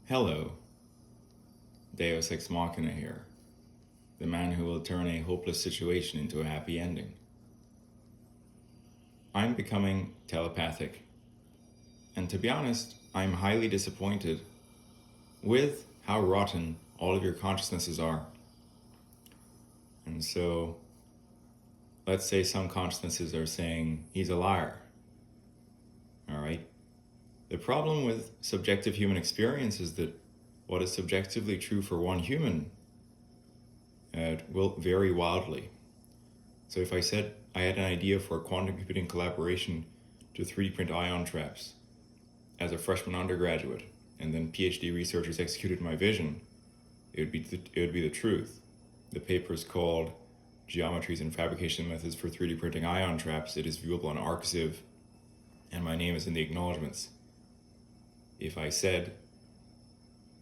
Hello, Deus Ex Machina here, the man who will turn a hopeless situation into a happy ending. I'm becoming telepathic, and to be honest, I'm highly disappointed with how rotten all of your consciousnesses are. And so, let's say some consciousnesses are saying he's a liar. Alright? The problem with subjective human experience is that what is subjectively true for one human will vary wildly. So if I said I had an idea for a quantum computing collaboration to 3D print ion traps as a freshman undergraduate, and then PhD researchers executed my vision, it would be the truth. The paper is called Geometries and Fabrication Methods for 3D Printing Ion Traps. It is viewable on ArcZiv, and my name is in the acknowledgements. If I said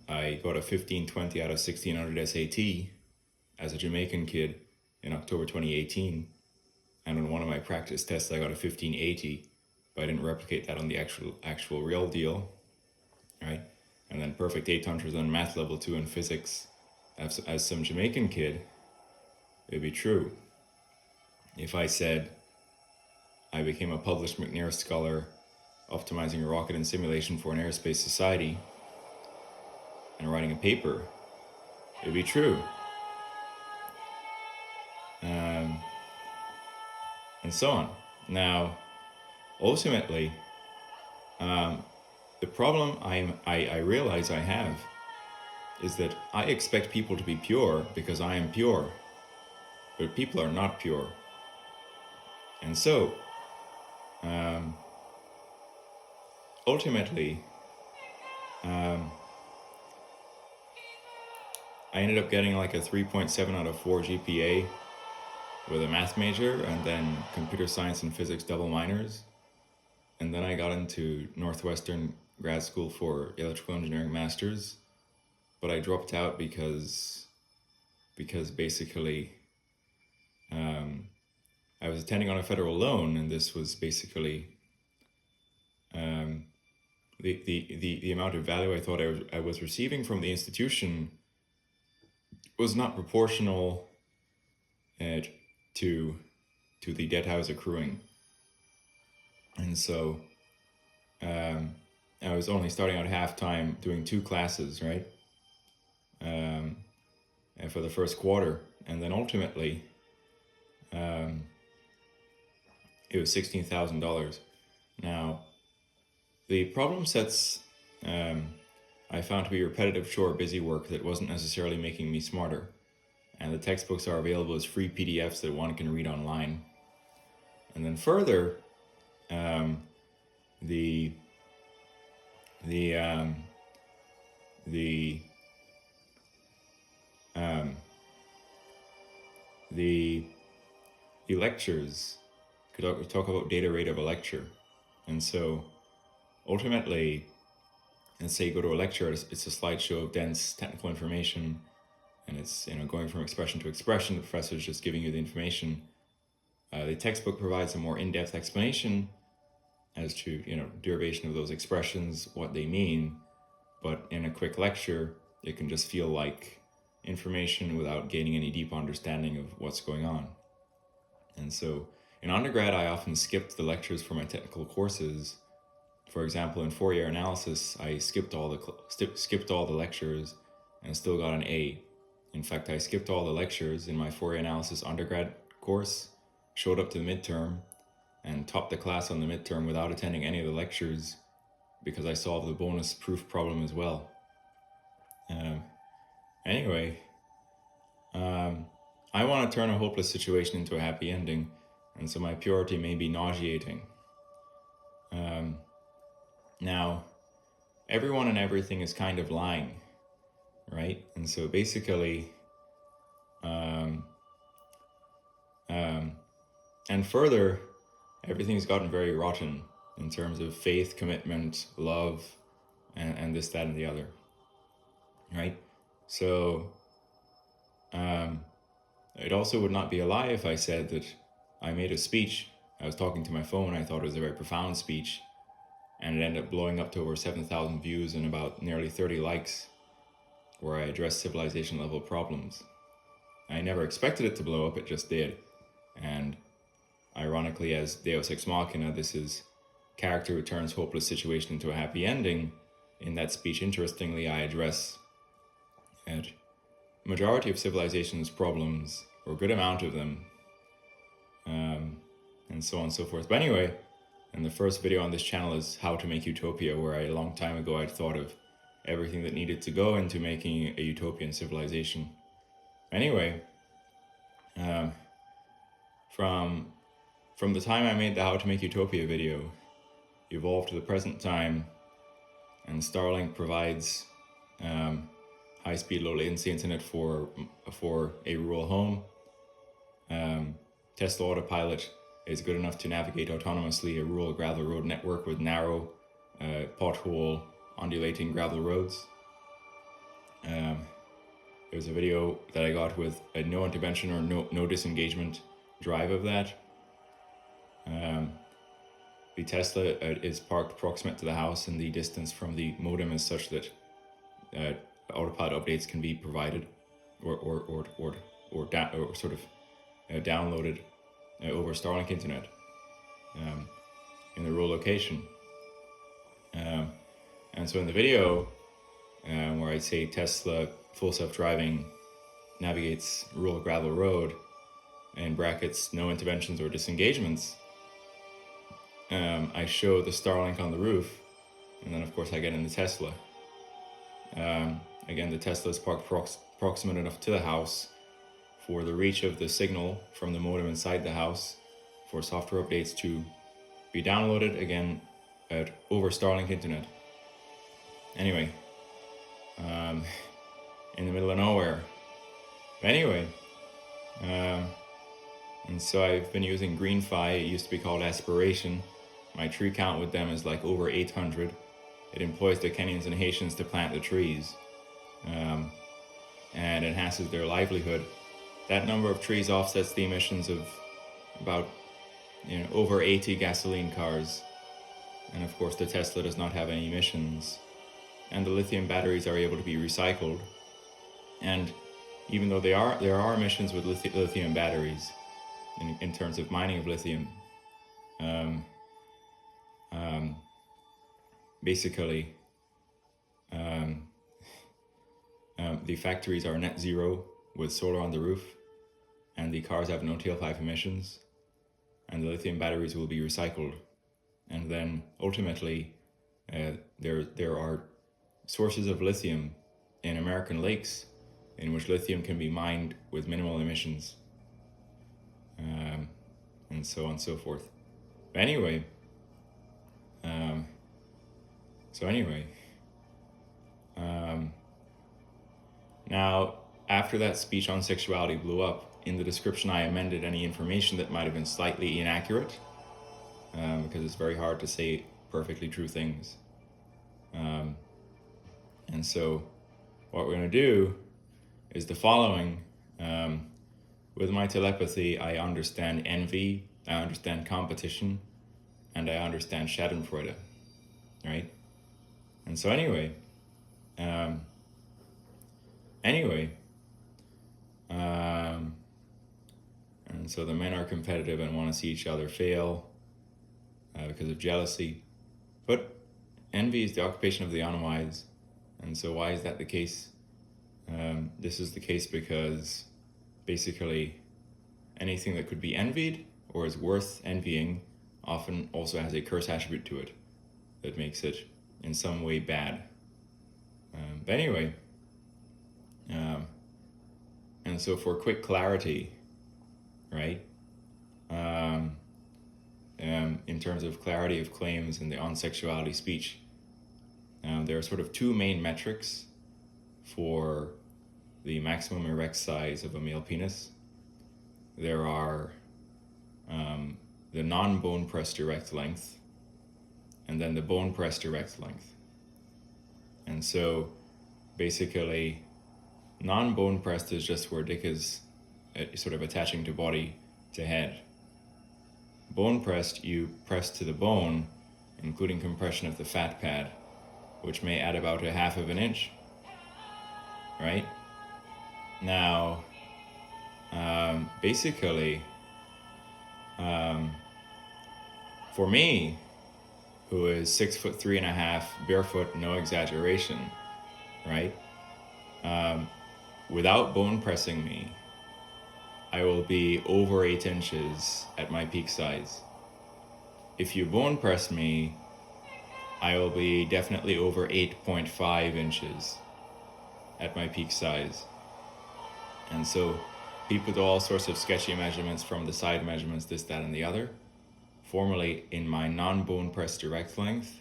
I got a 1520 out of 1600 SAT as a Jamaican kid in October 2018, and on one of my practice tests I got a 1580, but I didn't replicate that on the actual real deal, right? And then perfect 800s on math level 2 in physics as some Jamaican kid, it'd be true. If I said I became a published McNair scholar optimizing a rocket in simulation for an aerospace society and writing a paper, it'd be true. And so on. Now, ultimately, the problem I realize I have is that I expect people to be pure because I am pure, but people are not pure. And so, ultimately, I ended up getting like a 3.7 out of 4 GPA with a math major and then computer science and physics double minors. And then I got into Northwestern grad school for electrical engineering masters, but I dropped out because basically I was attending on a federal loan, and this was basically the amount of value I thought I was receiving from the institution was not proportional to the debt I was accruing. And so I was only starting out half-time doing 2 classes, right? And for the first quarter. And then ultimately, it was $16,000. Now, the problem sets I found to be repetitive, chore, busy work that wasn't necessarily making me smarter. And the textbooks are available as free PDFs that one can read online. And then further, the lectures could talk about data rate of a lecture. And so ultimately, let's say you go to a lecture, it's a slideshow of dense technical information, and it's going from expression to expression. The professor's just giving you the information. The textbook provides a more in-depth explanation as to derivation of those expressions, what they mean. But in a quick lecture, it can just feel like information without gaining any deep understanding of what's going on. And so in undergrad, I often skipped the lectures for my technical courses. For example, in Fourier analysis, I skipped all the lectures and still got an A. In fact, I skipped all the lectures in my Fourier analysis undergrad course, showed up to the midterm, and topped the class on the midterm without attending any of the lectures because I solved the bonus proof problem as well. Anyway, I want to turn a hopeless situation into a happy ending, and so my purity may be nauseating. Now, everyone and everything is kind of lying, right? And so basically, and further, everything's gotten very rotten in terms of faith, commitment, love, and this, that, and the other, right? So it also would not be a lie if I said that I made a speech. I was talking to my phone. I thought it was a very profound speech. and it ended up blowing up to over 7,000 views and about nearly 30 likes, where I addressed civilization level problems. I never expected it to blow up, it just did. And ironically, as Deus Ex Machina, this is character who turns hopeless situation into a happy ending. In that speech, interestingly, I address a majority of civilization's problems, or a good amount of them, and so on and so forth. But anyway, and the first video on this channel is how to make utopia, where a long time ago I'd thought of everything that needed to go into making a utopian civilization. Anyway, from the time I made the How to Make Utopia video, evolved to the present time, and Starlink provides high-speed, low-latency internet for a rural home. Tesla Autopilot is good enough to navigate autonomously a rural gravel road network with narrow, pothole, undulating gravel roads. There's a video that I got with a no intervention or no disengagement drive of that. The Tesla is parked proximate to the house, and the distance from the modem is such that autopilot updates can be provided or downloaded over Starlink internet in the rural location. And so in the video, where I say Tesla full self-driving navigates rural gravel road, in brackets, no interventions or disengagements, I show the Starlink on the roof, and then of course I get in the Tesla. Again, the Tesla is parked proximate enough to the house for the reach of the signal from the modem inside the house for software updates to be downloaded, again, over Starlink internet. Anyway, in the middle of nowhere. Anyway, and so I've been using GreenFi. It used to be called Aspiration. My tree count with them is like over 800. It employs the Kenyans and Haitians to plant the trees, and enhances their livelihood. That number of trees offsets the emissions of about over 80 gasoline cars. And of course the Tesla does not have any emissions. And the lithium batteries are able to be recycled. And even though there are emissions with lithium batteries in terms of mining of lithium, basically the factories are net zero with solar on the roof, and the cars have no tailpipe emissions, and the lithium batteries will be recycled. And then ultimately there are sources of lithium in American lakes in which lithium can be mined with minimal emissions, and so on and so forth. Anyway, now after that speech on sexuality blew up, in the description I amended any information that might have been slightly inaccurate, because it's very hard to say perfectly true things. And so what we're going to do is the following. With my telepathy, I understand envy, I understand competition, and I understand Schadenfreude, right? And so anyway, and so the men are competitive and want to see each other fail because of jealousy. But envy is the occupation of the unwise. And so why is that the case? This is the case because basically anything that could be envied or is worth envying often also has a curse attribute to it that makes it in some way bad. But anyway, and so for quick clarity, right, in terms of clarity of claims in the on-sexuality speech, there are sort of two main metrics for the maximum erect size of a male penis. There are the non-bone pressed erect length, and then the bone pressed erect length. And so basically non-bone pressed is just where dick is sort of attaching to body to head. Bone pressed, you press to the bone including compression of the fat pad, which may add about 1/2 of an inch, right? Now, basically, for me, who is 6'3.5", barefoot, no exaggeration, right? Without bone pressing me, I will be over 8 inches at my peak size. If you bone press me, I will be definitely over 8.5 inches at my peak size. And so people do all sorts of sketchy measurements from the side measurements, this, that, and the other. Formally, in my non-bone press direct length,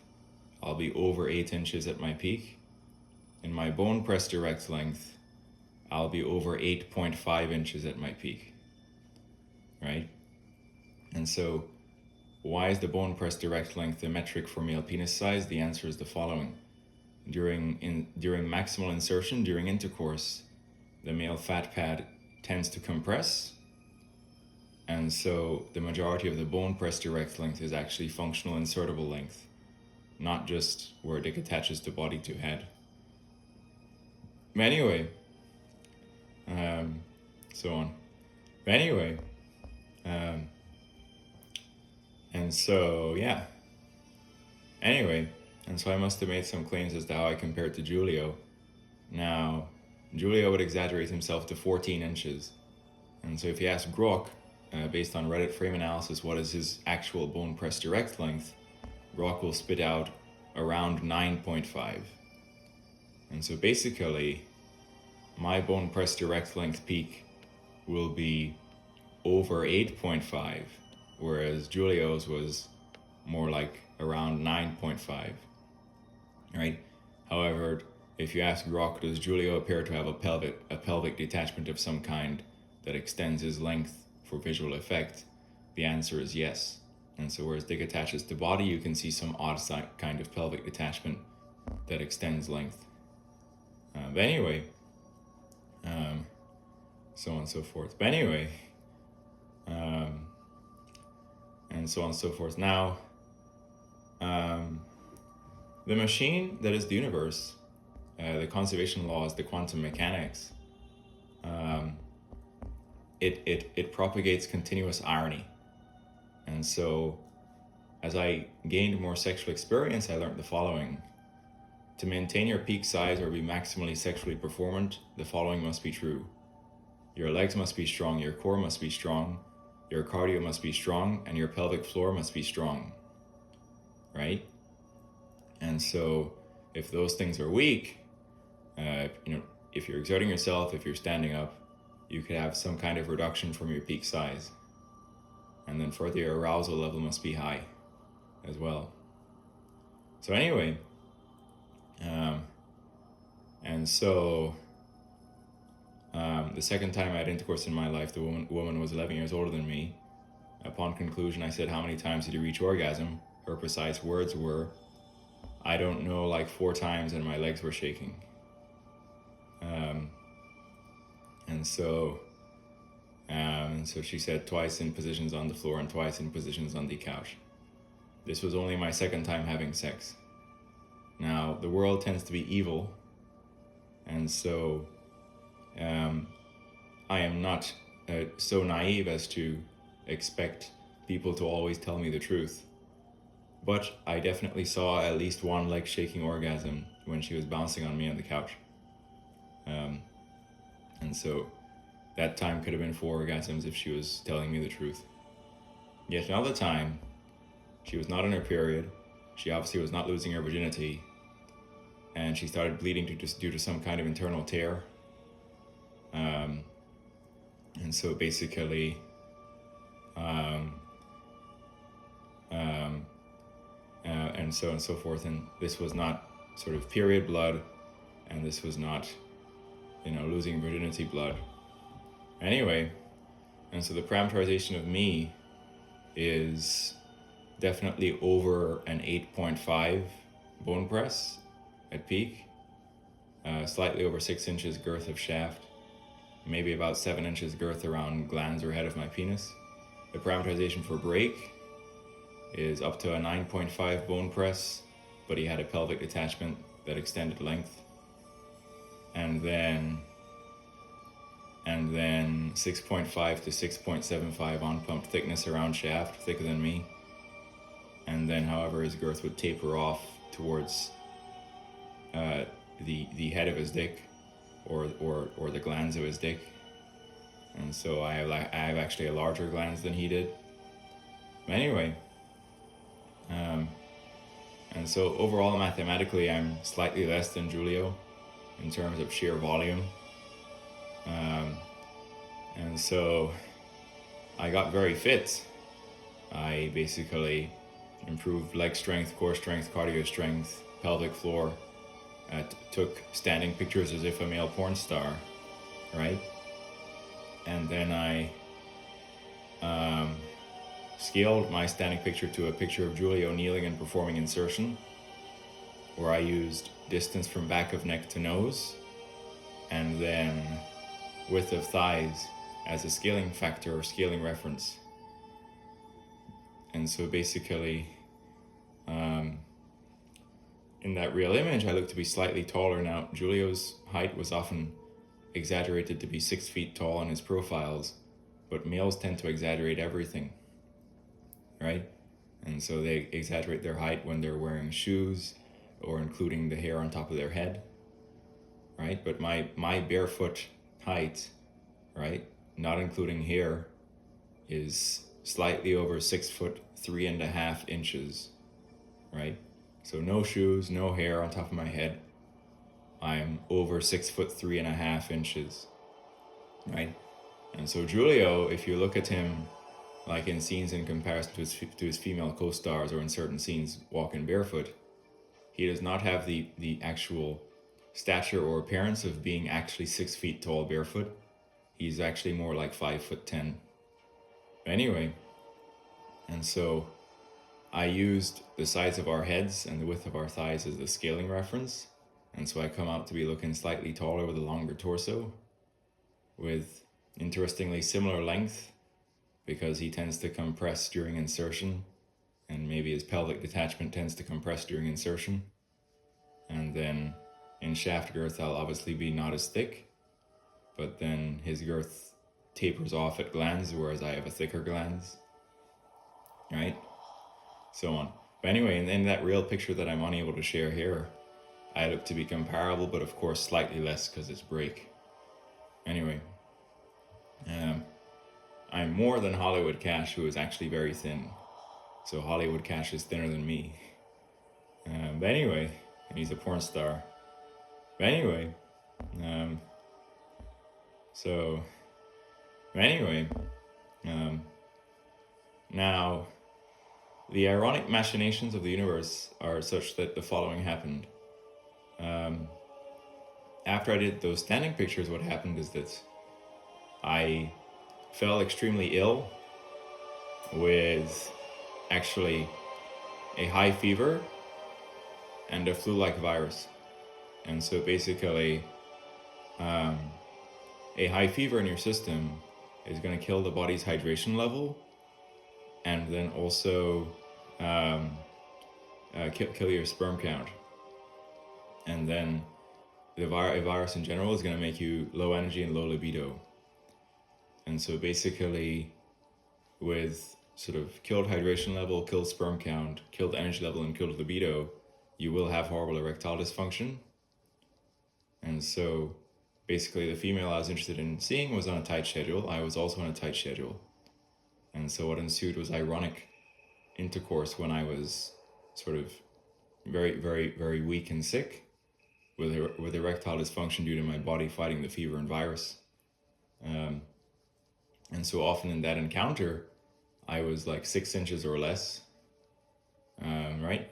I'll be over 8 inches at my peak. In my bone press direct length, I'll be over 8.5 inches at my peak, right? And so why is the bone press direct length the metric for male penis size? The answer is the following. During maximal insertion, during intercourse, the male fat pad tends to compress, and so the majority of the bone press direct length is actually functional insertable length, not just where dick attaches to body to head. But anyway, so on. But anyway, and so, yeah. Anyway, and so I must have made some claims as to how I compared to Julio. Now, Julio would exaggerate himself to 14 inches. And so if you ask Grok, based on Reddit frame analysis, what is his actual bone press direct length, Grok will spit out around 9.5. And so basically, my bone press direct length peak will be over 8.5, whereas Julio's was more like around 9.5, right? However, if you ask Grok, does Julio appear to have a pelvic detachment of some kind that extends his length for visual effect? The answer is yes. And so whereas dick attaches to body, you can see some odd kind of pelvic detachment that extends length. But anyway, so on and so forth. But anyway, and so on and so forth. Now, the machine that is the universe, the conservation laws, the quantum mechanics, it propagates continuous irony. And so as I gained more sexual experience, I learned the following. To maintain your peak size or be maximally sexually performant, the following must be true. Your legs must be strong, your core must be strong, your cardio must be strong, and your pelvic floor must be strong, right? And so if those things are weak, if you're exerting yourself, if you're standing up, you could have some kind of reduction from your peak size. And then further, your arousal level must be high as well. So anyway, and so the second time I had intercourse in my life, the woman was 11 years older than me. Upon conclusion, I said, "How many times did you reach orgasm?" Her precise words were, "I don't know, like 4 times, and my legs were shaking." And so she said twice in positions on the floor and twice in positions on the couch. This was only my second time having sex. Now, the world tends to be evil, and so I am not so naive as to expect people to always tell me the truth. But I definitely saw at least one leg shaking orgasm when she was bouncing on me on the couch. And so that time could have been 4 orgasms if she was telling me the truth. Yet another time, she was not in her period. She obviously was not losing her virginity. And she started bleeding due to some kind of internal tear. And so basically, and so on and so forth. And this was not sort of period blood, and this was not, losing virginity blood. Anyway, and so the parameterization of me is definitely over an 8.5 bone press at peak, slightly over 6 inches girth of shaft, maybe about 7 inches girth around glans or head of my penis. The parameterization for break is up to a 9.5 bone press, but he had a pelvic detachment that extended length. And then 6.5 to 6.75 on pump thickness around shaft, thicker than me. And then, however, his girth would taper off towards the head of his dick, or the glands of his dick. And so I have actually a larger glands than he did. But anyway, and so overall mathematically I'm slightly less than Julio in terms of sheer volume. And so I got very fit. I basically improved leg strength, core strength, cardio strength, pelvic floor. Took standing pictures as if a male porn star, right? And then I scaled my standing picture to a picture of Julio kneeling and performing insertion, where I used distance from back of neck to nose, and then width of thighs as a scaling factor or scaling reference. And so basically, in that real image, I look to be slightly taller. Now, Julio's height was often exaggerated to be 6 feet tall on his profiles, but males tend to exaggerate everything, right? And so they exaggerate their height when they're wearing shoes or including the hair on top of their head, right? But my barefoot height, right, not including hair, is slightly over 6'3.5" right? So no shoes, no hair on top of my head. I'm over 6'3.5", right? And so Julio, if you look at him like in scenes in comparison to his female co-stars, or in certain scenes walking barefoot, he does not have the actual stature or appearance of being actually 6 feet tall barefoot. He's actually more like 5'10". Anyway, and so I used the size of our heads and the width of our thighs as the scaling reference. And so I come out to be looking slightly taller with a longer torso, with interestingly similar length, because he tends to compress during insertion, and maybe his pelvic detachment tends to compress during insertion. And then in shaft girth, I'll obviously be not as thick, but then his girth tapers off at glands, whereas I have a thicker glands, right? So on. But anyway, in that real picture that I'm unable to share here, I look to be comparable, but of course slightly less because it's break. Anyway, I'm more than Hollywood Cash, who is actually very thin. So Hollywood Cash is thinner than me. But anyway, and he's a porn star. But anyway, now the ironic machinations of the universe are such that the following happened. After I did those standing pictures, what happened is that I fell extremely ill with actually a high fever and a flu-like virus. And so basically, a high fever in your system is going to kill the body's hydration level, and then also kill your sperm count. And then a virus in general is going to make you low energy and low libido. And so basically, with sort of killed hydration level, killed sperm count, killed energy level, and killed libido, you will have horrible erectile dysfunction. And so basically the female I was interested in seeing was on a tight schedule. I was also on a tight schedule. And so what ensued was ironic intercourse when I was sort of very, very, very weak and sick, with erectile dysfunction due to my body fighting the fever and virus. And so often in that encounter, I was like 6 inches or less, right?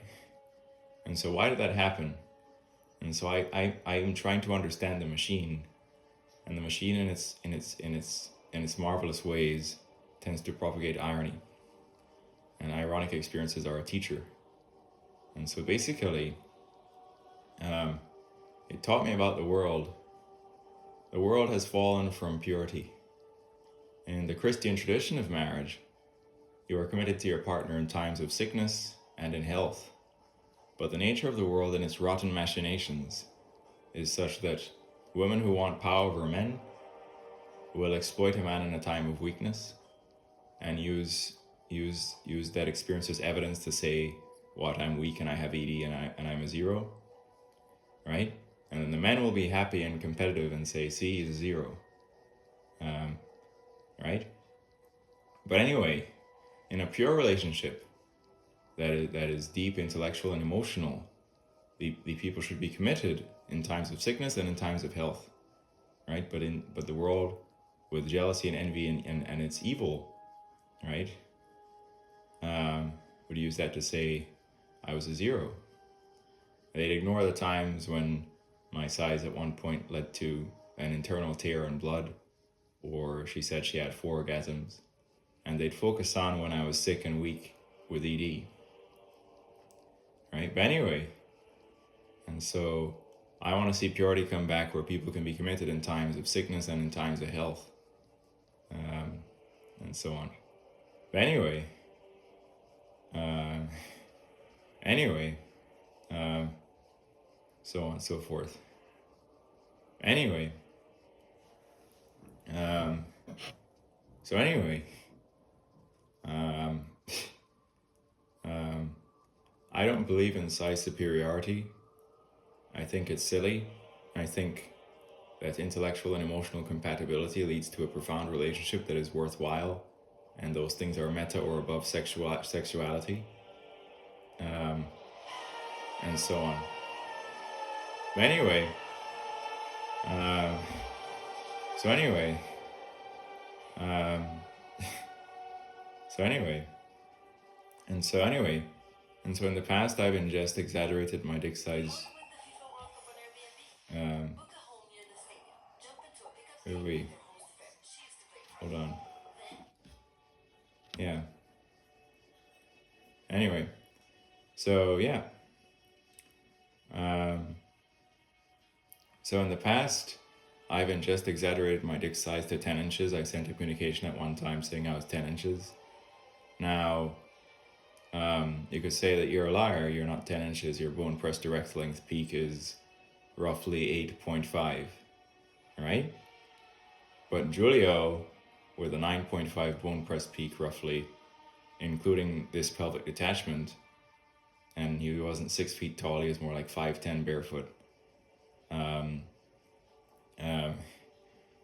And so why did that happen? And so I am trying to understand the machine, and the machine in its marvelous ways tends to propagate irony, and ironic experiences are a teacher. And so basically, it taught me about the world. The world has fallen from purity. In the Christian tradition of marriage, You are committed to your partner in times of sickness and in health. But the nature of the world and its rotten machinations is such that women who want power over men will exploit a man in a time of weakness and use that experience as evidence to say, what, I'm weak and I have ED and I'm a zero, right? And then the men will be happy and competitive and say, see, he's a zero, right? But anyway, in a pure relationship that is deep, intellectual, and emotional, the people should be committed in times of sickness and in times of health, right? But the world with jealousy and envy and its evil, right, would use that to say I was a zero. They'd ignore the times when my size at one point led to an internal tear in blood, or she said she had 4 orgasms, and they'd focus on when I was sick and weak with ED, right? But anyway, and so I want to see purity come back where people can be committed in times of sickness and in times of health, and so on. But anyway, so on and so forth. Anyway, I don't believe in size superiority. I think it's silly. I think that intellectual and emotional compatibility leads to a profound relationship that is worthwhile, and those things are meta or above sexuality, and so on. But anyway, and so in the past I've just exaggerated my dick size. Hold on. Yeah. Anyway, so yeah. So in the past, I've just exaggerated my dick size to 10 inches. I sent a communication at one time saying I was 10 inches. Now, you could say that you're a liar. You're not 10 inches. Your bone press direct length peak is roughly 8.5, right? But Julio, with a 9.5 bone press peak roughly, including this pelvic detachment, and he wasn't 6 feet tall, he was more like 5'10" barefoot.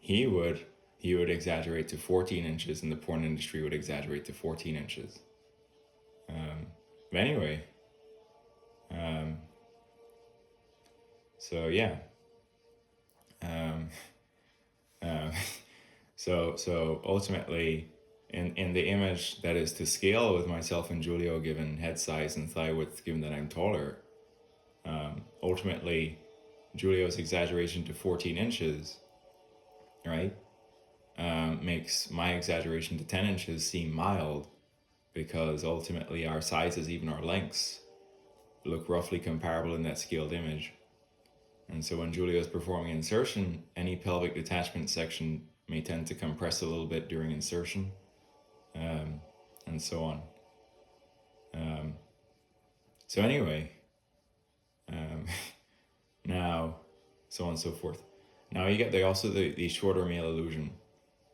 He would exaggerate to 14 inches, and the porn industry would exaggerate to 14 inches. But anyway, so yeah. So ultimately, in the image that is to scale with myself and Julio, given head size and thigh width, given that I'm taller, ultimately, Julio's exaggeration to 14 inches, right, makes my exaggeration to 10 inches seem mild, because ultimately our sizes, even our lengths, look roughly comparable in that scaled image. And so when Julio is performing insertion, any pelvic detachment section may tend to compress a little bit during insertion, and so on. So anyway, now, so on and so forth. Now you get the shorter male illusion.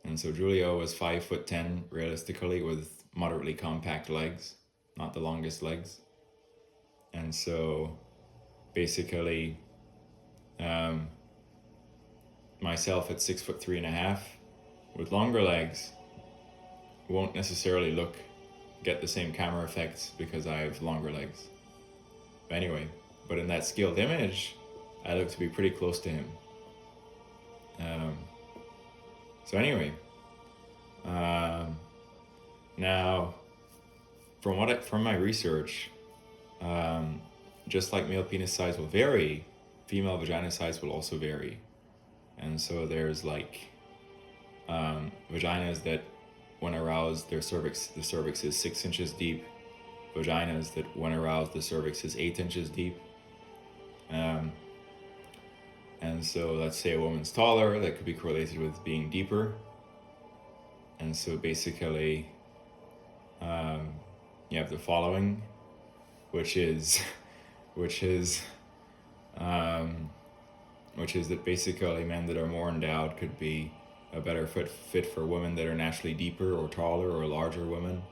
And so Julio was 5'10" realistically, with moderately compact legs, not the longest legs. And so basically, myself at 6'3.5" with longer legs won't necessarily get the same camera effects because I have longer legs. But anyway, but in that scaled image, I look to be pretty close to him. So anyway, now from my research, just like male penis size will vary, female vagina size will also vary. And so there's vaginas that when aroused, the cervix is 6 inches deep. Vaginas that when aroused, the cervix is 8 inches deep. And so let's say a woman's taller, that could be correlated with being deeper. And so basically, You have the following, which is which is um, which is that basically men that are more endowed could be a better fit for women that are naturally deeper or taller or larger women,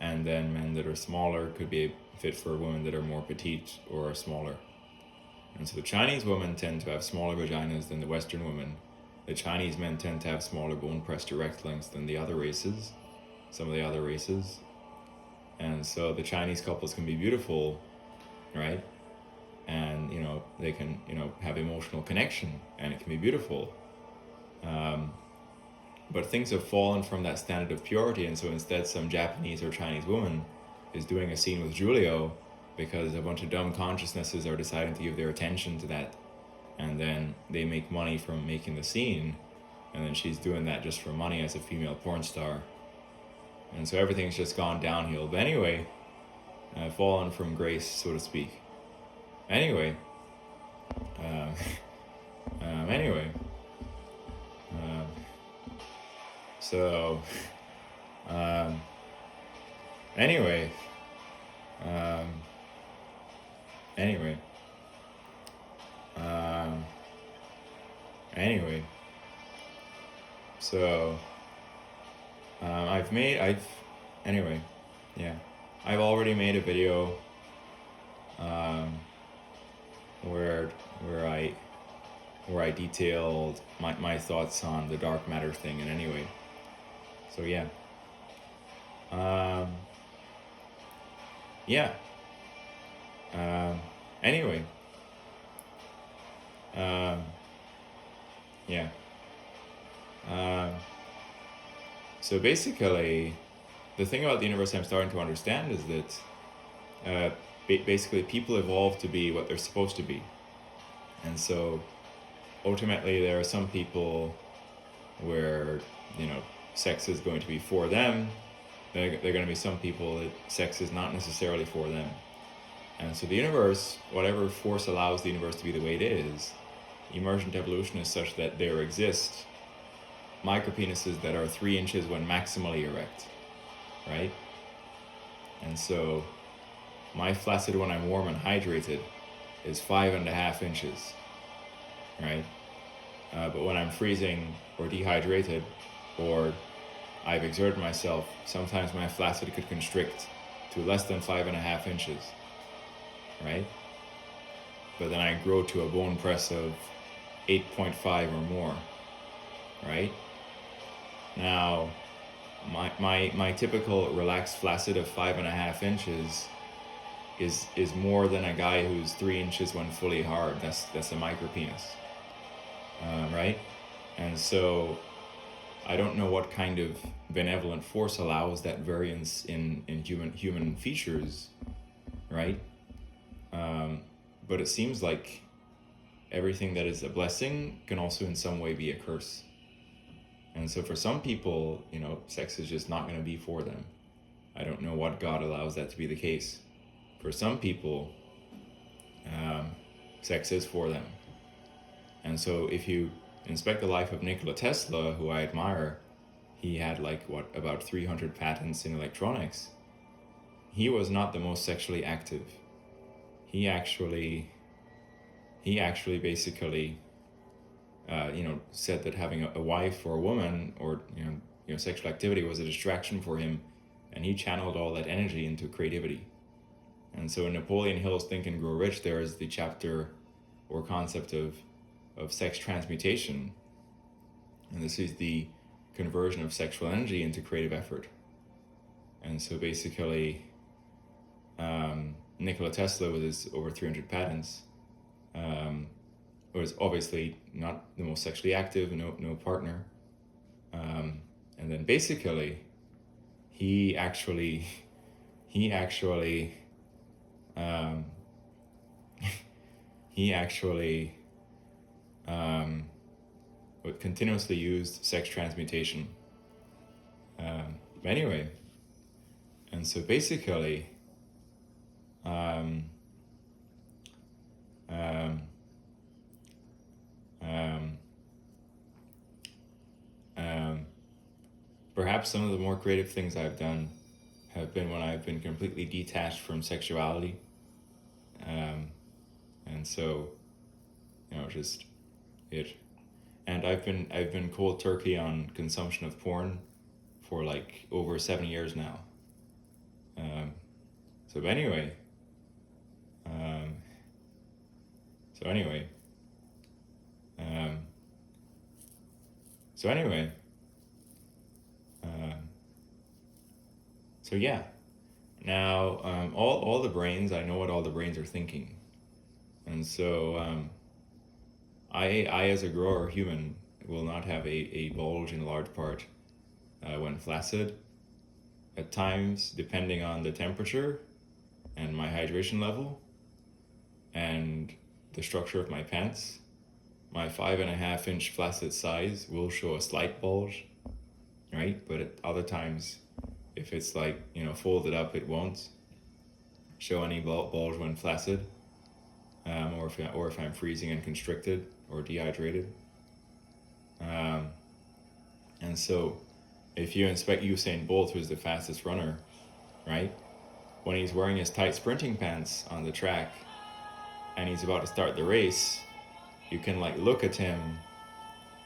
and then men that are smaller could be fit for women that are more petite or smaller. And so the Chinese women tend to have smaller vaginas than the Western women. The Chinese men tend to have smaller bone pressed direct lengths than the other races, some of the other races. And so the Chinese couples can be beautiful, right? And, they can, have emotional connection, and it can be beautiful. But things have fallen from that standard of purity, and so instead some Japanese or Chinese woman is doing a scene with Julio because a bunch of dumb consciousnesses are deciding to give their attention to that, and then they make money from making the scene, and then she's doing that just for money as a female porn star. And so everything's just gone downhill. But anyway, I've fallen from grace, so to speak. Anyway, uh, anyway, so, anyway, anyway, anyway, so, anyway, yeah, I've already made a video, where I detailed my thoughts on the dark matter thing. And anyway, so yeah, yeah, anyway, yeah, so basically, the thing about the universe I'm starting to understand is that basically people evolve to be what they're supposed to be. And so ultimately there are some people where, sex is going to be for them. There are going to be some people that sex is not necessarily for them. And so the universe, whatever force allows the universe to be the way it is, emergent evolution is such that there exist micropenises that are 3 inches when maximally erect, right? And so my flaccid when I'm warm and hydrated is 5.5 inches, right? But when I'm freezing or dehydrated or I've exerted myself, sometimes my flaccid could constrict to less than 5.5 inches, right? But then I grow to a bone press of 8.5 or more, right? Now, my typical relaxed flaccid of 5.5 inches is more than a guy who's 3 inches when fully hard. That's a micropenis, right? And so I don't know what kind of benevolent force allows that variance in human features, right? But it seems like everything that is a blessing can also in some way be a curse. And so for some people, sex is just not going to be for them. I don't know what God allows that to be the case. For some people, sex is for them. And so if you inspect the life of Nikola Tesla, who I admire, he had about 300 patents in electronics. He was not the most sexually active. He actually basically, said that having a wife or a woman or sexual activity was a distraction for him, and he channeled all that energy into creativity. And so in Napoleon Hill's Think and Grow Rich, there is the chapter or concept of sex transmutation, and this is the conversion of sexual energy into creative effort. And so basically, Nikola Tesla, with his over 300 patents, was obviously not the most sexually active, no partner. And then basically, he actually continuously used sex transmutation. Anyway, and so basically, perhaps some of the more creative things I've done have been when I've been completely detached from sexuality. And so, just it. And I've been cold turkey on consumption of porn for like over 7 years now. Um, so anyway, um, so anyway, um, so anyway, um, so yeah. Now, all the brains, I know what all the brains are thinking, and so I as a grower human will not have a bulge in large part when flaccid. At times, depending on the temperature and my hydration level and the structure of my pants, my 5.5 inch flaccid size will show a slight bulge, right? But at other times, if it's like, folded up, it won't show any bulge when flaccid, or if I'm freezing and constricted or dehydrated. And so, if you inspect Usain Bolt, who's the fastest runner, right? When he's wearing his tight sprinting pants on the track and he's about to start the race, you can like look at him,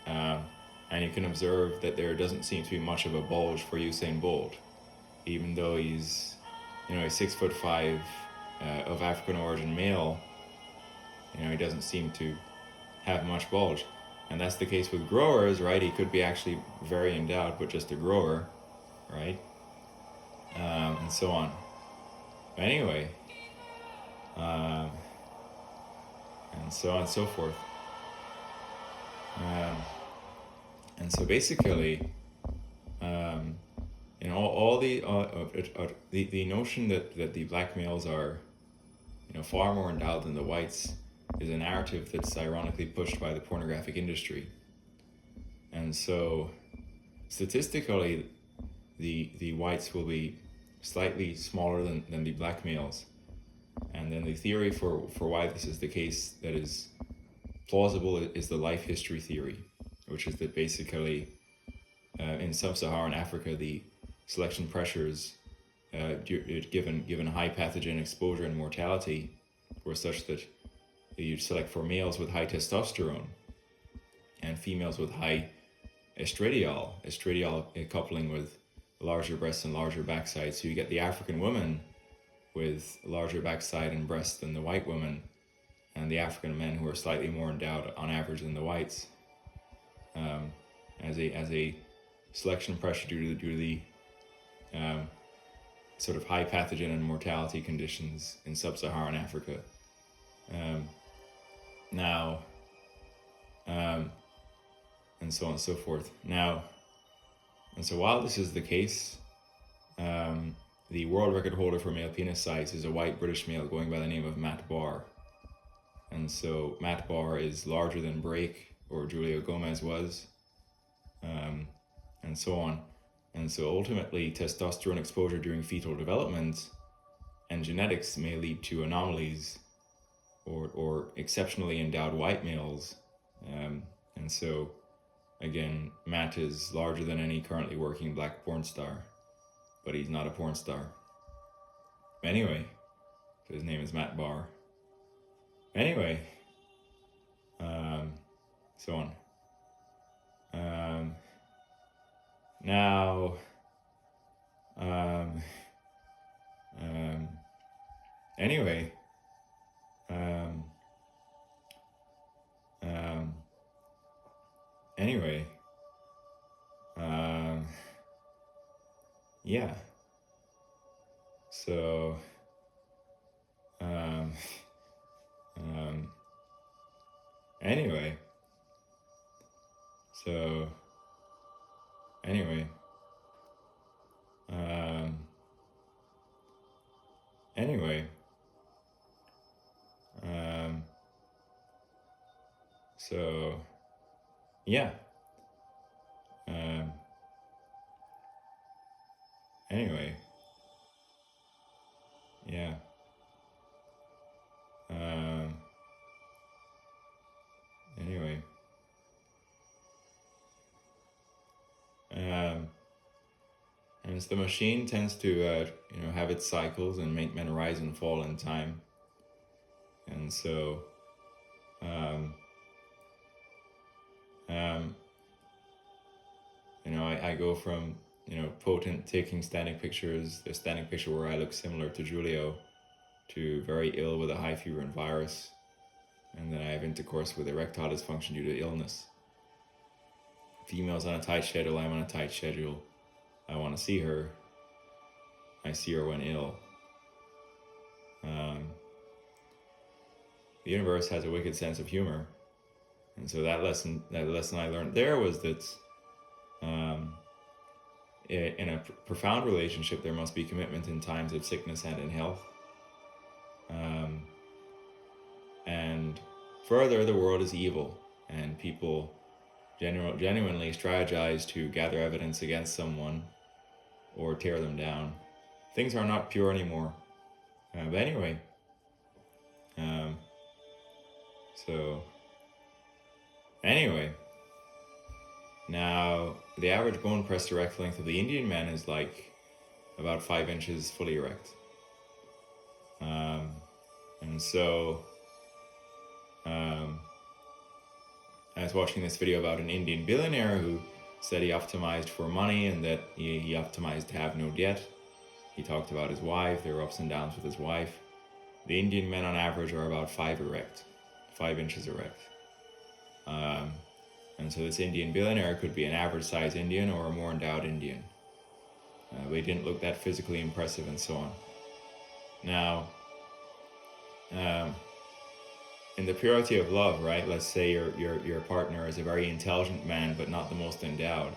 and you can observe that there doesn't seem to be much of a bulge for Usain Bolt, even though he's, a 6'5" of African origin male. He doesn't seem to have much bulge. And that's the case with growers, right? He could be actually very endowed, but just a grower, right? And so on. But anyway, and so on and so forth. And so basically, all the notion that the black males are, far more endowed than the whites is a narrative that's ironically pushed by the pornographic industry. And so, statistically, the whites will be slightly smaller than the black males. And then the theory for why this is the case that is plausible is the life history theory, which is that basically in sub-Saharan Africa, the selection pressures given high pathogen exposure and mortality were such that you'd select for males with high testosterone and females with high estradiol coupling with larger breasts and larger backside. So you get the African woman with larger backside and breasts than the white woman, and the African men who are slightly more endowed on average than the whites, as a selection pressure due to the sort of high pathogen and mortality conditions in sub-Saharan Africa. Now, and so on and so forth. Now, and so while this is the case, the world record holder for male penis size is a white British male going by the name of Matt Barr. And so Matt Barr is larger than Brake or Julio Gomez was, and so on. And so ultimately, testosterone exposure during fetal development and genetics may lead to anomalies or exceptionally endowed white males. And so, again, Matt is larger than any currently working black porn star, but he's not a porn star. Anyway, so his name is Matt Barr. Anyway, so on. Now, anyway, anyway, yeah. So, anyway, so, anyway, anyway, so, yeah, anyway, yeah, anyway, and since the machine tends to have its cycles and make men rise and fall in time, and so I go from potent taking standing pictures, the standing picture where I look similar to Julio, to very ill with a high fever and virus, and then I have intercourse with erectile dysfunction due to illness. Female's on a tight schedule, I'm on a tight schedule. I want to see her. I see her when ill. The universe has a wicked sense of humor, and so that lesson I learned there was that in a profound relationship there must be commitment in times of sickness and in health. And further, the world is evil, and people genuinely strategize to gather evidence against someone or tear them down. Things are not pure anymore. But anyway, now the average bone press erect length of the Indian man is like about 5 inches fully erect. And so I was watching this video about an Indian billionaire who said he optimized for money and that he optimized to have no debt. He talked about his wife. There were ups and downs with his wife. The Indian men on average are about 5 inches erect. And so this Indian billionaire could be an average size Indian or a more endowed Indian. But he didn't look that physically impressive and so on. Now, in the purity of love, right? Let's say your partner is a very intelligent man, but not the most endowed,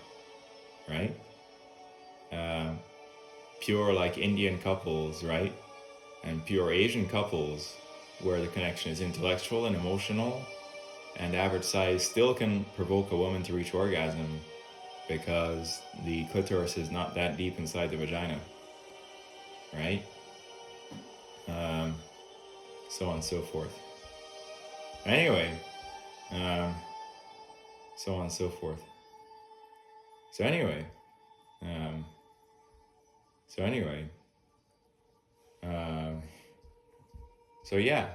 right? Pure like Indian couples, right? And pure Asian couples, where the connection is intellectual and emotional, and average size still can provoke a woman to reach orgasm because the clitoris is not that deep inside the vagina, right? So on and so forth. Anyway, so on and so forth. So anyway, yeah.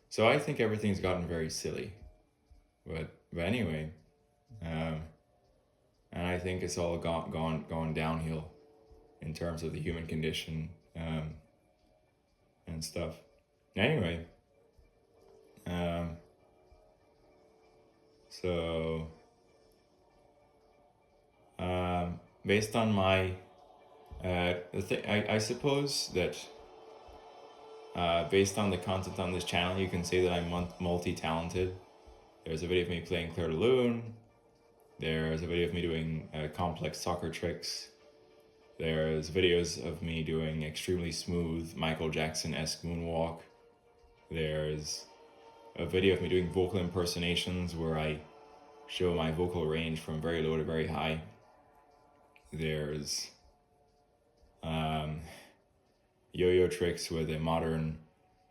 So I think everything's gotten very silly, but anyway, and I think it's all gone downhill in terms of the human condition and stuff. Anyway, based on my I suppose that based on the content on this channel, you can say that I'm multi-talented. There's a video of me playing Clair de Lune. There's a video of me doing complex soccer tricks. There's videos of me doing extremely smooth Michael Jackson-esque moonwalk. There's a video of me doing vocal impersonations where I show my vocal range from very low to very high. There's yo-yo tricks with a modern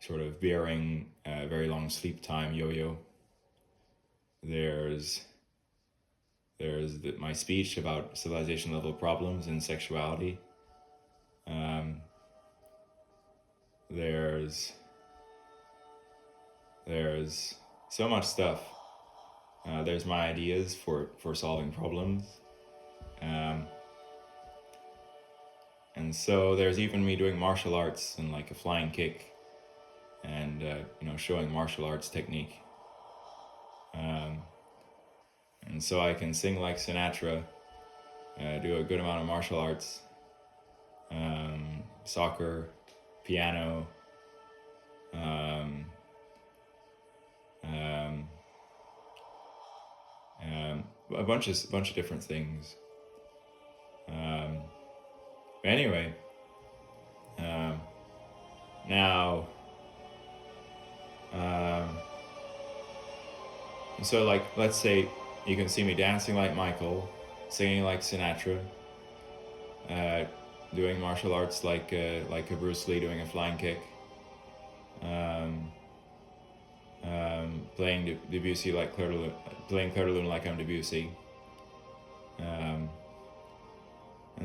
sort of bearing very long sleep time yo-yo. There's my speech about civilization level problems and sexuality. There's so much stuff. There's my ideas for solving problems. And so there's even me doing martial arts and like a flying kick and, showing martial arts technique. And so I can sing like Sinatra, do a good amount of martial arts, soccer, piano, a bunch of different things. Anyway, now, so like, let's say you can see me dancing like Michael, singing like Sinatra, doing martial arts like a playing Debussy like Claire de Lune, playing Claire de Lune like I'm Debussy. And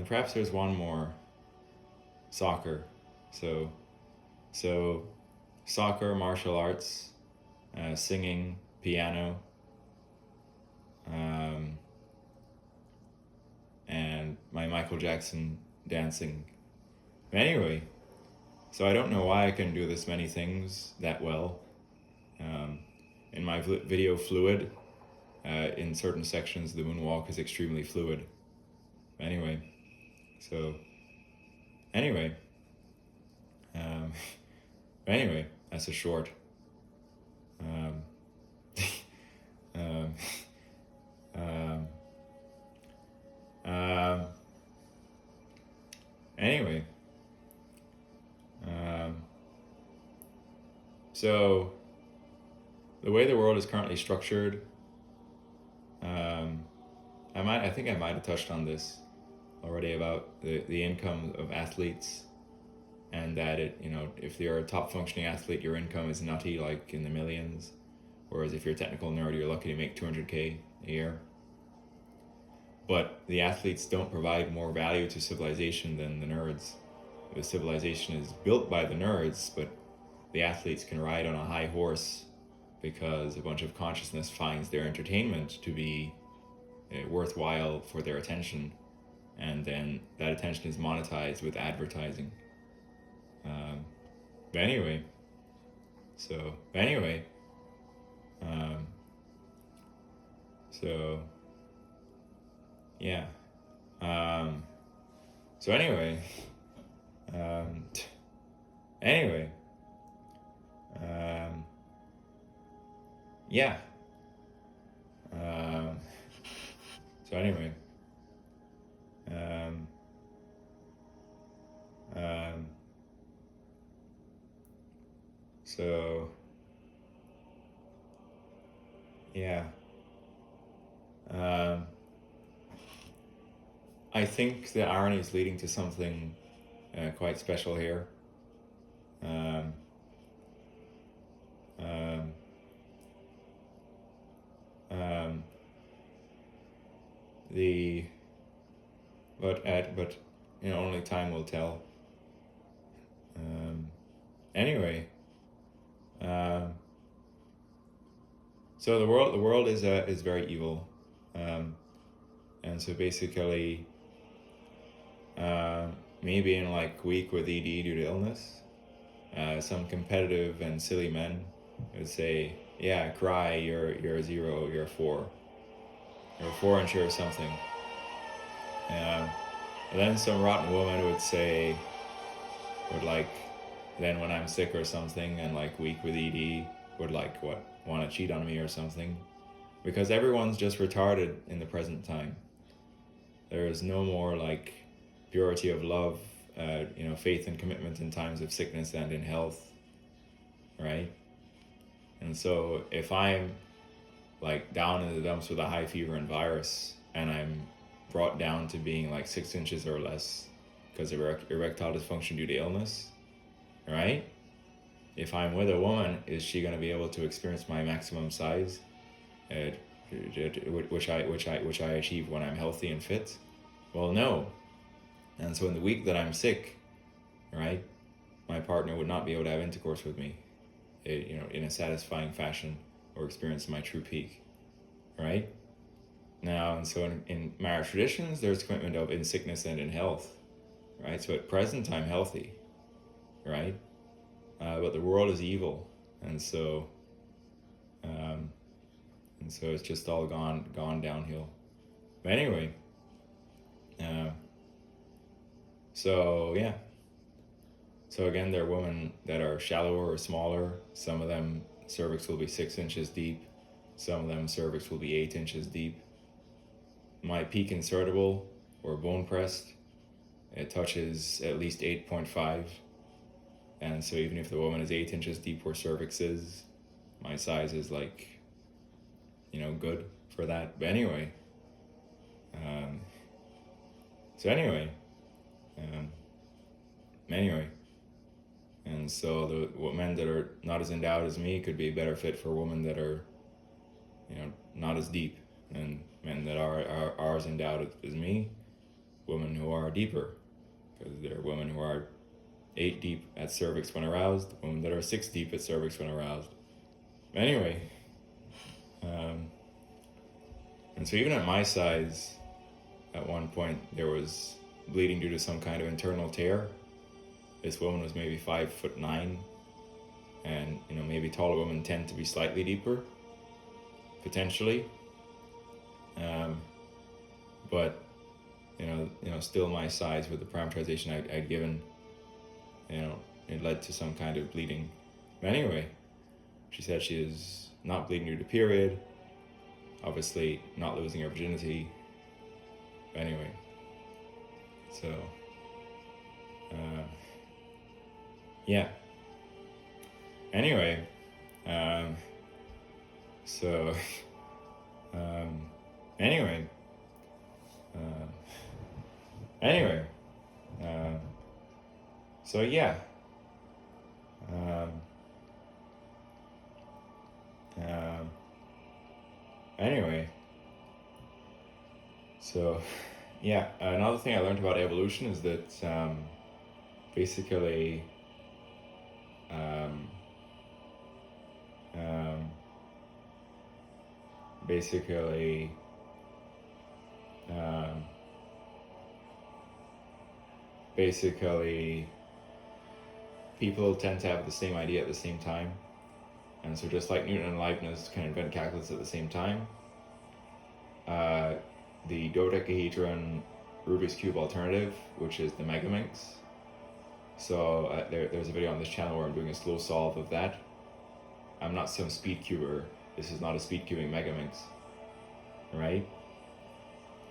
perhaps there's one more. Soccer. So soccer, martial arts, singing, piano, and my Michael Jackson dancing. Anyway, so I don't know why I can do this many things that well. In my video Fluid, in certain sections the moonwalk is extremely fluid. Anyway, anyway, that's a short. Um, um, um, um, anyway, so the way the world is currently structured, I think I might have touched on this already about the income of athletes, and that if you're a top functioning athlete, your income is nutty, like in the millions, whereas if you're a technical nerd, you're lucky to make 200K a year. But the athletes don't provide more value to civilization than the nerds. The civilization is built by the nerds, but the athletes can ride on a high horse because a bunch of consciousness finds their entertainment to be worthwhile for their attention, and then that attention is monetized with advertising. But anyway, yeah. So anyway, anyway, yeah. So anyway, so yeah. I think the irony is leading to something quite special here. Um, um, um, but only time will tell. Anyway, so the world is very evil, and so basically, me being like weak with ED due to illness, some competitive and silly men would say, "Yeah, cry. You're a 0. You're a 4. You're a 4 and you're something." And then some rotten woman would then when I'm sick or something and like weak with ED, would want to cheat on me or something, because everyone's just retarded in the present time. There is no more like purity of love, faith and commitment in times of sickness and in health, right? And so if I'm like down in the dumps with a high fever and virus, and I'm brought down to being like 6 inches or less because of erectile dysfunction due to illness, right? If I'm with a woman, is she going to be able to experience my maximum size, which I achieve when I'm healthy and fit? Well, no. And so in the week that I'm sick, right, my partner would not be able to have intercourse with me, in a satisfying fashion, or experience my true peak, right? Now, and so in marriage traditions, there's commitment of in sickness and in health, right? So at present, I'm healthy, right? But the world is evil, and so it's just all gone downhill. But anyway, so yeah. So again, there are women that are shallower or smaller. Some of them cervix will be 6 inches deep. Some of them cervix will be 8 inches deep. My peak insertable or bone pressed, it touches at least 8.5. And so even if the woman is 8 inches deep where cervix is, my size is like, good for that. But anyway, And so the men that are not as endowed as me could be a better fit for women that are, not as deep, and men that are as endowed as me, women who are deeper, because there are women who are 8 deep at cervix when aroused, women that are 6 deep at cervix when aroused. Anyway, and so even at my size, at one point there was bleeding due to some kind of internal tear. This woman was maybe 5'9", and maybe taller women tend to be slightly deeper, potentially. But still my size with the parameterization I'd given, it led to some kind of bleeding. But anyway, she said she is not bleeding due to period, obviously not losing her virginity. But anyway, so yeah. Anyway, so anyway, so yeah. Anyway, so yeah, another thing I learned about evolution is that basically basically people tend to have the same idea at the same time. And so just like Newton and Leibniz can invent calculus at the same time, the dodecahedron Rubik's Cube alternative, which is the Megaminx. So there's a video on this channel where I'm doing a slow solve of that. I'm not some speed cuber. This is not a speed cubing Megaminx, right?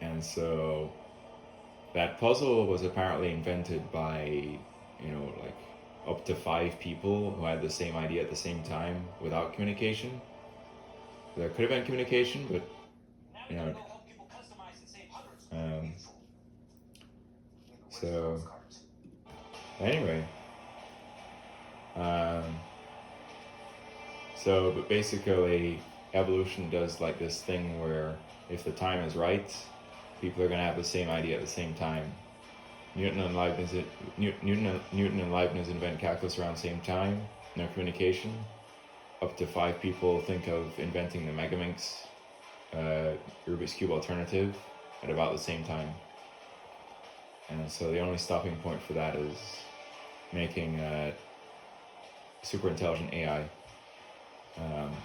And so that puzzle was apparently invented by, like up to 5 people who had the same idea at the same time without communication. There could have been communication, but so anyway, but basically evolution does like this thing where if the time is right, people are going to have the same idea at the same time. Newton and Leibniz invent calculus around the same time. No communication. Up to 5 people think of inventing the Megaminx Rubik's Cube alternative at about the same time. And so the only stopping point for that is making a super intelligent AI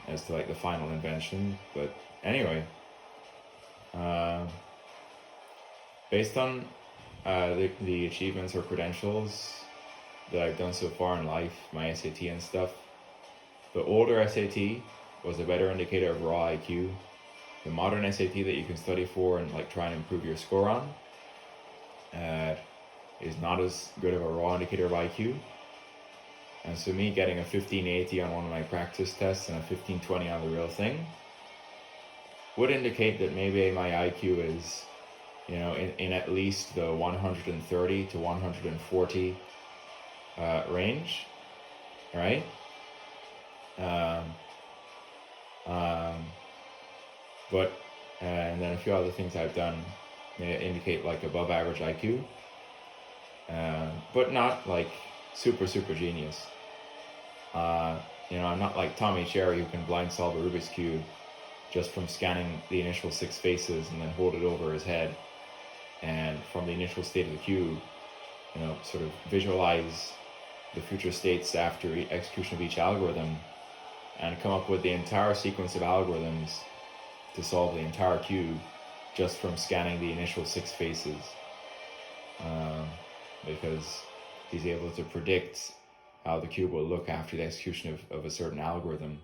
as to like the final invention. But anyway, based on the achievements or credentials that I've done so far in life, my SAT and stuff, the older SAT was a better indicator of raw IQ. The modern SAT that you can study for and like try and improve your score on is not as good of a raw indicator of IQ. And so me getting a 1580 on one of my practice tests and a 1520 on the real thing would indicate that maybe my IQ is, in at least the 130 to 140 range, right? But and then a few other things I've done indicate like above average IQ, but not like super genius. I'm not like Tommy Cherry who can blind solve a Rubik's Cube just from scanning the initial 6 faces and then hold it over his head, and from the initial state of the cube, sort of visualize the future states after execution of each algorithm and come up with the entire sequence of algorithms to solve the entire cube just from scanning the initial 6 faces, because he's able to predict how the cube will look after the execution of a certain algorithm,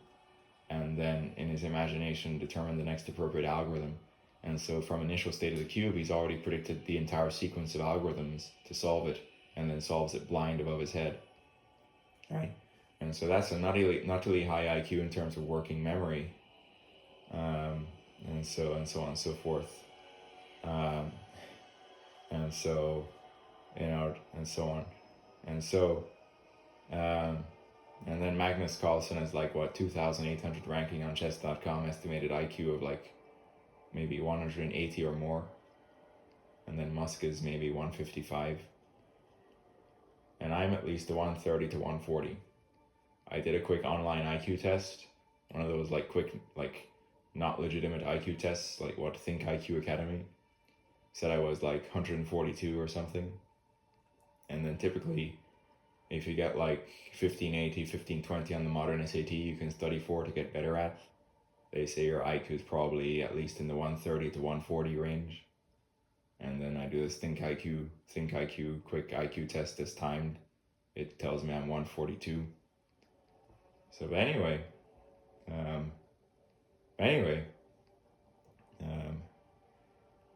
and then in his imagination determine the next appropriate algorithm. And so from initial state of the cube, he's already predicted the entire sequence of algorithms to solve it, and then solves it blind above his head, right? And so that's a not really high IQ in terms of working memory, and so on and so forth, and so and so on, and so Um, and then Magnus Carlsen is like, what, 2,800 ranking on chess.com, estimated IQ of like maybe 180 or more. And then Musk is maybe 155. And I'm at least 130 to 140. I did a quick online IQ test, one of those like quick, like not legitimate IQ tests, like what Think IQ Academy said I was like 142 or something. And then typically, if you get like 1580, 1520 on the modern SAT, you can study for to get better at. They say your IQ is probably at least in the 130 to 140 range. And then I do this Think IQ quick IQ test that's timed. It tells me I'm 142. So anyway,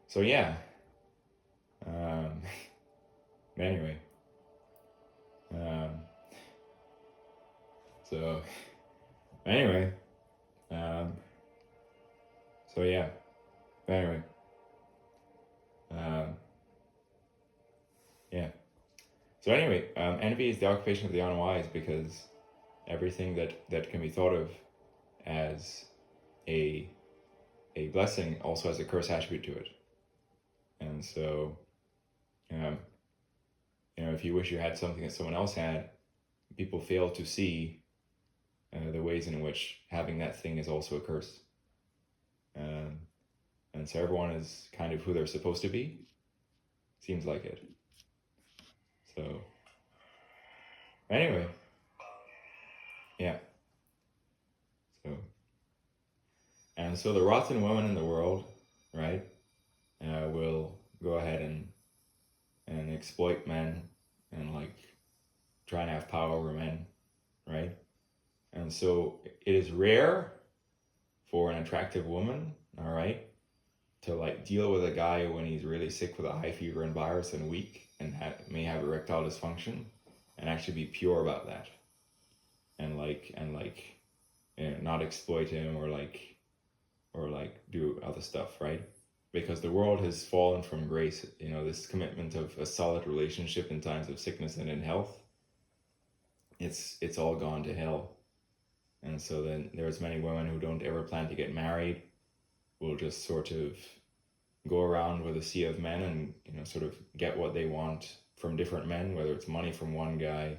so yeah, anyway, so anyway, so yeah, anyway, yeah. So anyway, envy is the occupation of the unwise, because everything that can be thought of as a blessing also has a curse attribute to it. And so, if you wish you had something that someone else had, people fail to see the ways in which having that thing is also a curse. And so everyone is kind of who they're supposed to be. Seems like it. So, anyway, yeah. So the rotten women in the world, right, will go ahead and exploit men and like try and have power over men, right? And so it is rare for an attractive woman, all right, to like deal with a guy when he's really sick with a high fever and virus and weak and may have erectile dysfunction, and actually be pure about that, and not exploit him or do other stuff, right? Because the world has fallen from grace. This commitment of a solid relationship in times of sickness and in health, it's all gone to hell. And so then there's many women who don't ever plan to get married, will just sort of go around with a sea of men and sort of get what they want from different men, whether it's money from one guy,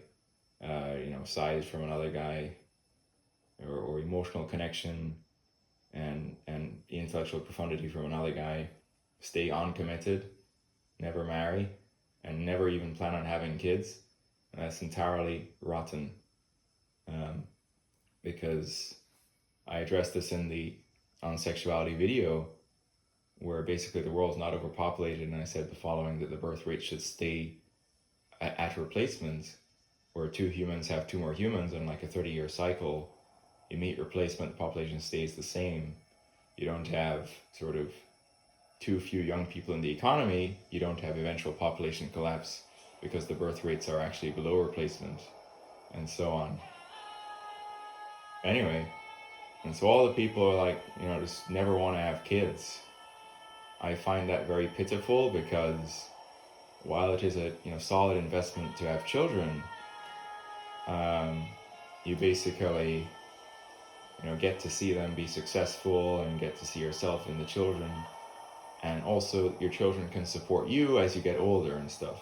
size from another guy, or emotional connection and intellectual profundity from another guy, stay uncommitted, never marry, and never even plan on having kids. And that's entirely rotten. Because I addressed this in the On Sexuality video, where basically the world's not overpopulated, and I said the following, that the birth rate should stay at replacement, where two humans have two more humans in like a 30-year cycle. You meet replacement, the population stays the same. You don't have sort of too few young people in the economy. You don't have eventual population collapse because the birth rates are actually below replacement, and so on. Anyway, and so all the people are like, just never want to have kids. I find that very pitiful, because while it is a solid investment to have children, you basically get to see them be successful and get to see yourself in the children, and also your children can support you as you get older and stuff,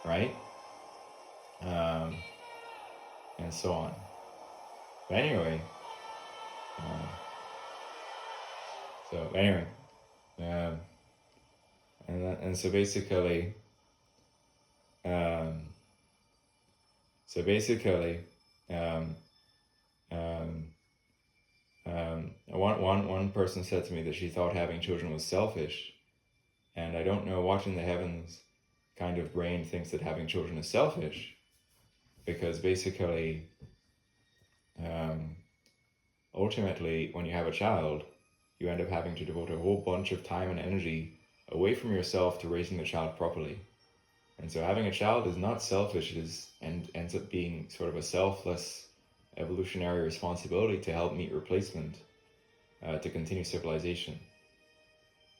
right? And so on. But anyway, and so basically, one person said to me that she thought having children was selfish, and I don't know what in the heavens kind of brain thinks that having children is selfish, because basically, ultimately, when you have a child, you end up having to devote a whole bunch of time and energy away from yourself to raising the child properly. And so having a child is not selfish, and ends up being sort of a selfless evolutionary responsibility to help meet replacement, to continue civilization.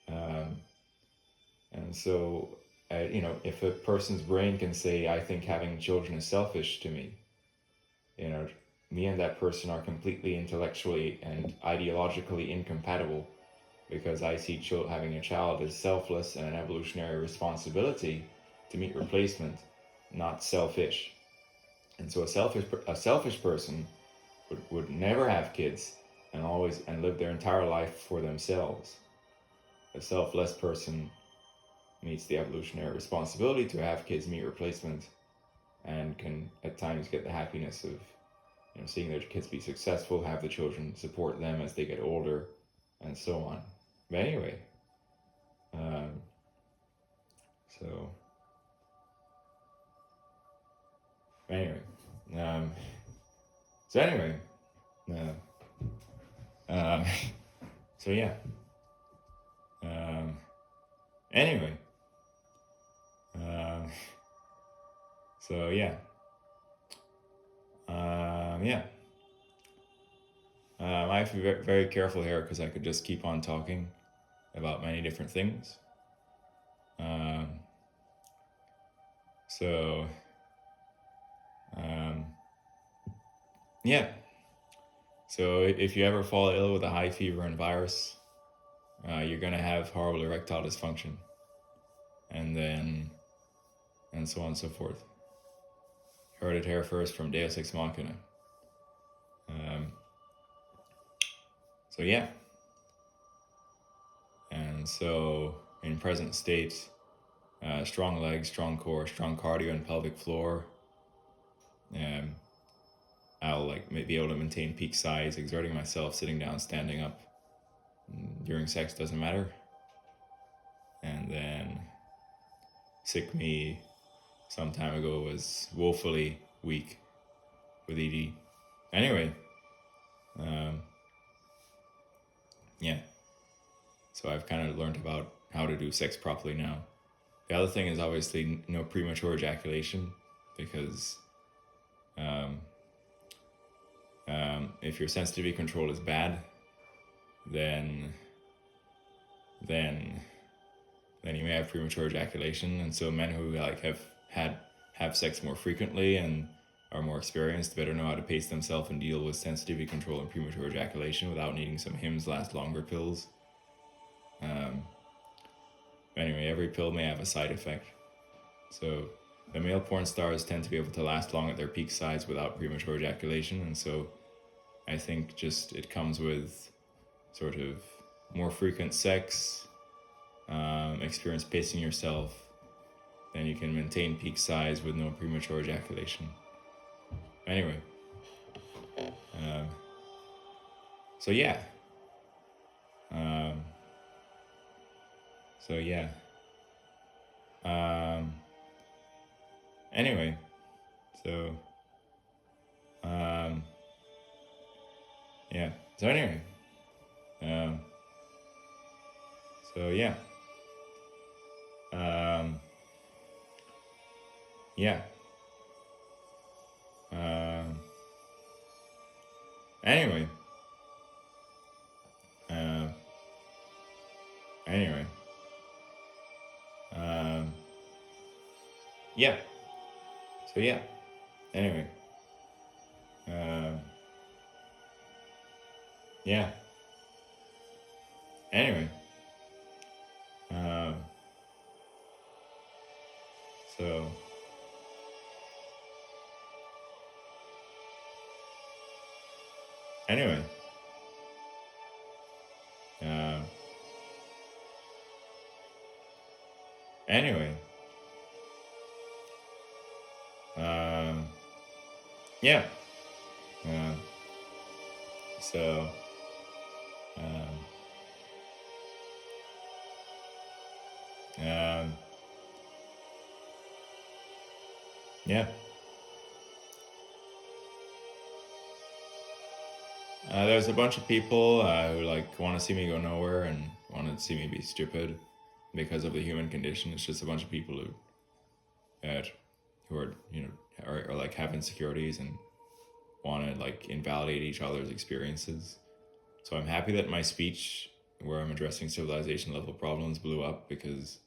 And so if a person's brain can say, I think having children is selfish to me, me and that person are completely intellectually and ideologically incompatible, because I see having a child as selfless and an evolutionary responsibility to meet replacement, not selfish. And so a selfish person would never have kids and live their entire life for themselves. A selfless person meets the evolutionary responsibility to have kids meet replacement, and can at times get the happiness of seeing their kids be successful, have the children support them as they get older, and so on. But anyway, so anyway, um, so anyway, so yeah, anyway, so yeah, yeah. I have to be very careful here, because I could just keep on talking about many different things. So, yeah. So if you ever fall ill with a high fever and virus, you're going to have horrible erectile dysfunction. And so on and so forth. Heard it here first from Deus Ex Machina. So yeah. And so in present state, strong legs, strong core, strong cardio and pelvic floor. I'll be able to maintain peak size, exerting myself, sitting down, standing up. During sex doesn't matter. And then sick me some time ago was woefully weak with ED. Anyway, yeah. So I've kind of learned about how to do sex properly now. The other thing is obviously no premature ejaculation, because if your sensitivity control is bad, then you may have premature ejaculation. And so men who have sex more frequently and are more experienced better know how to pace themselves and deal with sensitivity control and premature ejaculation without needing some Hims last longer pills. Anyway, every pill may have a side effect. So the male porn stars tend to be able to last long at their peak size without premature ejaculation, and so I think just it comes with sort of more frequent sex, experience pacing yourself, then you can maintain peak size with no premature ejaculation. Anyway, so yeah. So yeah. Anyway, so yeah. So anyway, so yeah. Yeah. Anyway. Anyway. Yeah. So yeah. Anyway. Yeah. Anyway. So. Anyway. Anyway. Yeah. So. Yeah. There's a bunch of people who want to see me go nowhere and want to see me be stupid because of the human condition. It's just a bunch of people who are are have insecurities and want to invalidate each other's experiences. So I'm happy that my speech, where I'm addressing civilization level problems, blew up, because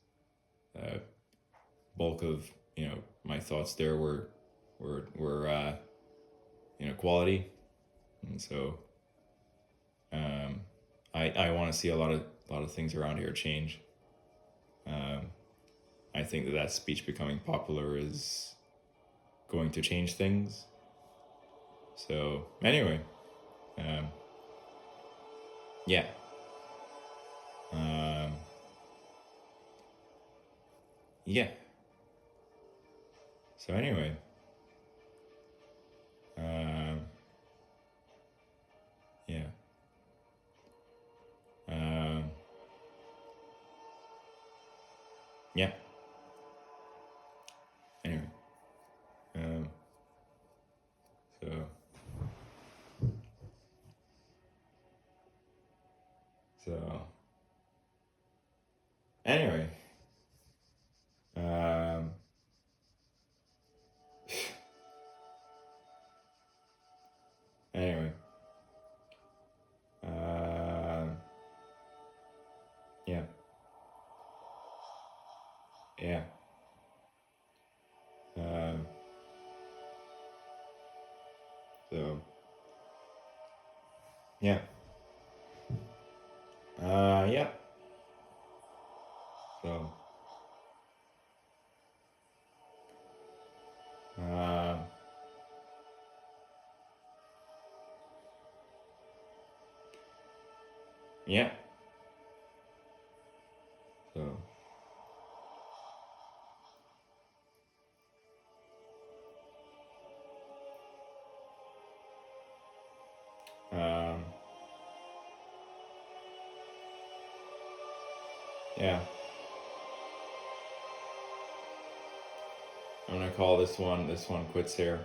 bulk of my thoughts there were quality, and so I want to see a lot of things around here change. I think that speech becoming popular is going to change things. So anyway, yeah. Yeah. So anyway, yeah. Yeah. Anyway, so anyway, anyway, yeah, yeah, so yeah, yeah, so yeah, so um, yeah. I'm gonna call this one quits here.